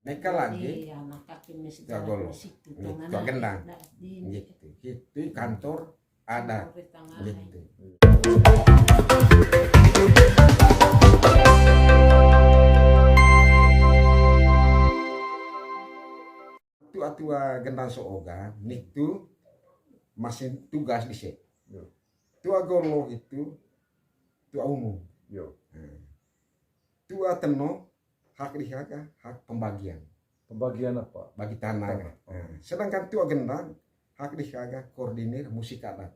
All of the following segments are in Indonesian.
Neka lagi Gagolo itu gendang gitu. Itu kantor ada gitu. Tua gendang sooga nitu masih tugas di sini. Tua golo itu tua umum. Tua teno hak dihaga hak pembagian. Pembagian apa? Bagi tanah. Sedangkan tua gendang hak dihaga koordinir musik adat.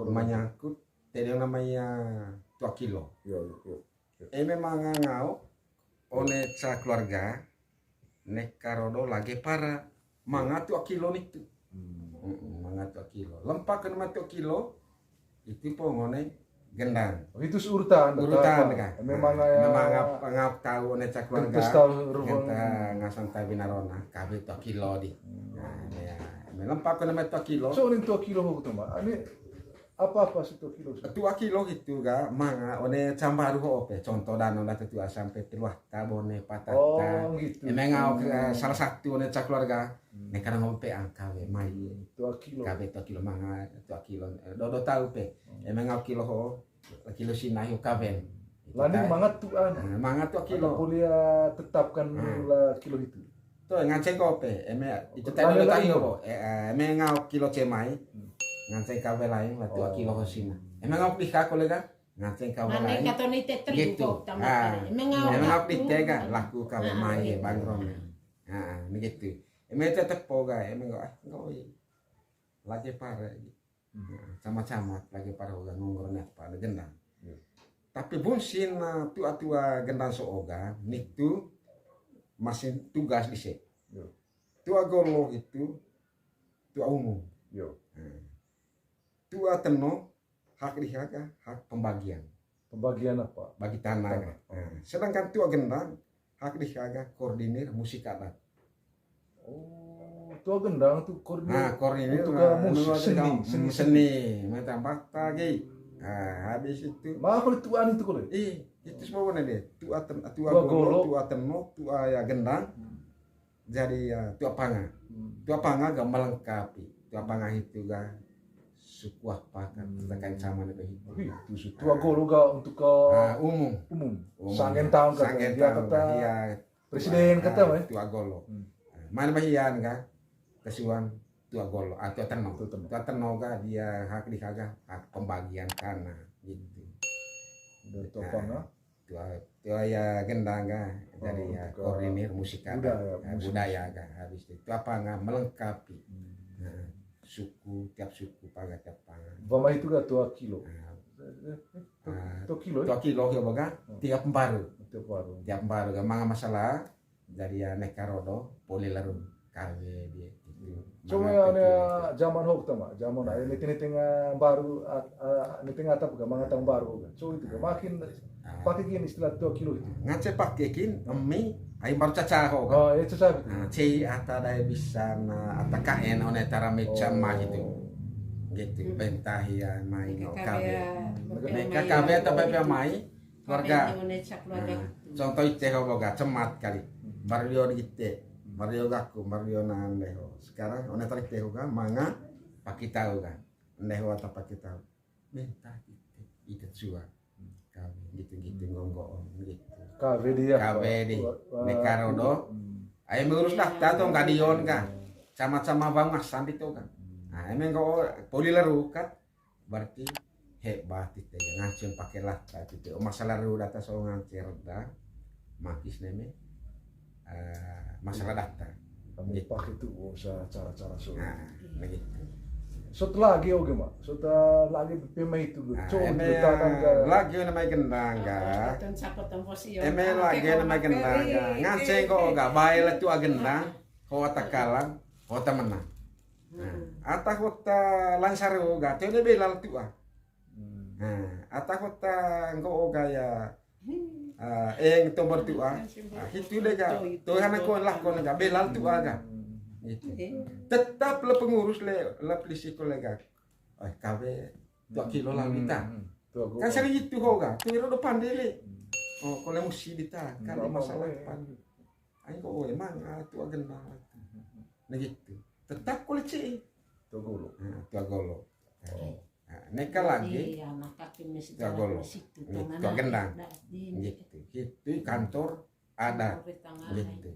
Menyangkut tadi yang namanya tua kilo. Memang ngau one sa keluarga nek karodo lagi para manga tua kilo itu. Manga tua kilo. Lempak ke nama tua kilo itu pongone gendang. Itu urutan kan. Memang ngau tahu one sa keluarga. Kita ngasantai binarona kabe tua kilo di. Nah, ya. Lempak ke nama tua kilo. So ini tua kilo itu mah. Ini apa sih 2 kilo? 2 kilo gitu ga manga one cambaru ope contoh dano da tetua sampai teluah tabone patata gitu. Emang salah satu one ca keluarga nek kana ngope angkawe mai 2 kilo kabe 2 kilo manga 2 kilo do tahu pe emang kilo ho kilo sinayu kaben lani mangat tuan manga 2 kilo kuliah tetapkan mula kilo itu to nganceng kope emang itu tadi tahu emang kilo cemai nganceng kabe lain lah 2 kilo hosina. Emang ngau pika kolega nganceng kabe lain. Mana katoni Gitu. Emang ngau pika ga laku kabe mai bangron. Begitu. Emang tetep poga emang ngau lagi para sama-sama lagi para uga ngongornya pada gendang. Tapi bunsin tua gendang sooga nitu masih tugas di sini. Tua golo itu tua umum. Tua teno hak dihaga hak pembagian. Pembagian apa? Bagi tanah. Sedangkan tua gendang hak dihaga koordinir musik adat. Tua gendang tuh koordinir. Koordinir musik seni. Macam bakta ge. Habis itu. Mah kalau tuan itu kalau. Itu semua mana deh. Tua golo, tua teno, tua ya gendang. Jadi tua panga. Tua panga gak melengkapi. Tua panga itu ga suku apa kan terkait sama nih itu tua golo ga untuk ke umum sangen tahun kata dia kata presiden kata mah tua golo mana bahian ga kesuan tua golo atau tua teno ga dia hak dihaga hak pembagian tanah gitu tua panga tua ya gendang ga jadi ya koordinir musik budaya ga habis itu apa nggak melengkapi suku tiap suku paga tiap pangan. Bama itu gak 2 kilo. 2 kilo. 2 kilo ya baga tiap baru. Tiap baru ga mga masalah dari ya nekarodo poli laru kawe dia gitu. Cuma ya zaman hok tama, zaman ini tengah baru ini tengah apa mga tang baru. So itu makin pakai gini istilah 2 kilo itu. Ngace pakai kin emi ay baru caca ho. Itu sabi. Ci ata dai bisa na ata kaen one tara mecam mah itu. Gitu bentahian main kabe. Mereka kabe tapi mai keluarga. Contoh itu ho boga cemat kali. Mario gitu. Mario gaku, Mario nandeho. Sekarang one tarik teh ga manga pakitaw ga. Neho ata pakitaw. Bentah itu suah. Kabe gitu ngonggo gitu. KW dia. KW di Nekarodo. Ayo mengurus daftar tuh nggak dion kan. Sama-sama bang mas sampai tuh kan. Nah emang kau poli laru kan. Berarti hebat itu ya ngancing pakai lah itu. Masalah laru data soal ngancing dah. Makis neme. Masalah daftar. Kami pakai itu cara-cara soal. Nah begitu. Setelah lagi oke mak, setelah lagi pemain itu lagi namanya gendang ga, lagi namanya gendang ga, nganceng kok gak baik lah tuh agendang, kota kalang, kota menang, ata kota lansaru ga, tuh dia belal tuh ata kota engkau gaya, itu bertuah, itu deh ga, tuh anak kau lah kau ga belal tuh ga, Gitu. Tetaplah pengurus la polisi kolega. KW 2 kilo lang kita. Kan sering itu hoga, tuiro depan dele. Kalau mesti dita, kan masalah depan. Ayo kok emang tu agenda. Nah gitu. Tetap koleci. Tuh golo. Tuh golo. Neka lagi. Tuh golo. Tuh gendang. Gitu. Itu kantor ada. Gitu.